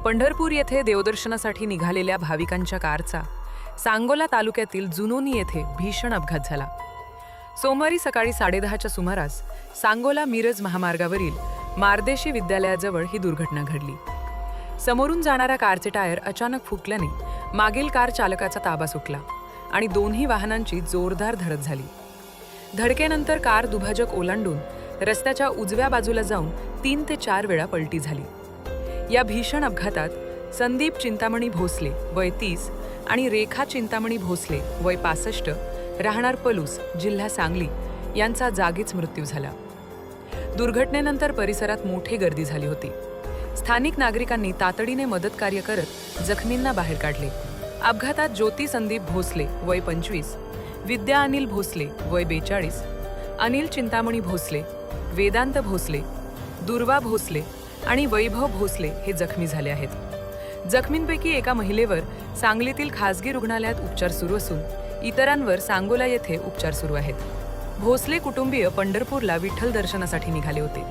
पंढरपूर येथे देवदर्शनासाठी निघालेल्या भाविकांच्या कारचा सांगोला तालुक्यातील जुनोनी येथे भीषण अपघात झाला। सोमवारी सकाळी 10:30च्या सुमारास सांगोला मिरज महामार्गावरील मार्देशी विद्यालयाजवळ ही दुर्घटना घडली। समोरून जाणाऱ्या कारचे टायर अचानक फुटल्याने मागील कार चालकाचा ताबा सुटला आणि दोन्ही वाहनांची जोरदार धडक झाली। धडकेनंतर कार दुभाजक ओलांडून रस्त्याच्या उजव्या बाजूला जाऊन 3 ते 4 वेळा पलटी झाली। या भीषण अपघातात संदीप चिंतामणी भोसले वय 30 आणि रेखा चिंतामणी भोसले वय 65 राहणार पलूस जिल्हा सांगली यांचा जागीच मृत्यू झाला। दुर्घटनेनंतर परिसरात मोठी गर्दी झाली होती। स्थानिक नागरिकांनी तातडीने मदतकार्य करत जखमींना बाहेर काढले। अपघातात ज्योती संदीप भोसले वय 25, विद्या अनिल भोसले वय 42, अनिल चिंतामणी भोसले, वेदांत भोसले, दुर्वा भोसले आणि वैभव भोसले हे जखमी झाले आहेत। जखमींपैकी एका महिलेवर सांगलीतील खासगी रुग्णालयात उपचार सुरू असून इतरांवर सांगोला येथे उपचार सुरू आहेत। भोसले कुटुंबीय पंढरपूरला विठ्ठल दर्शनासाठी निघाले होते।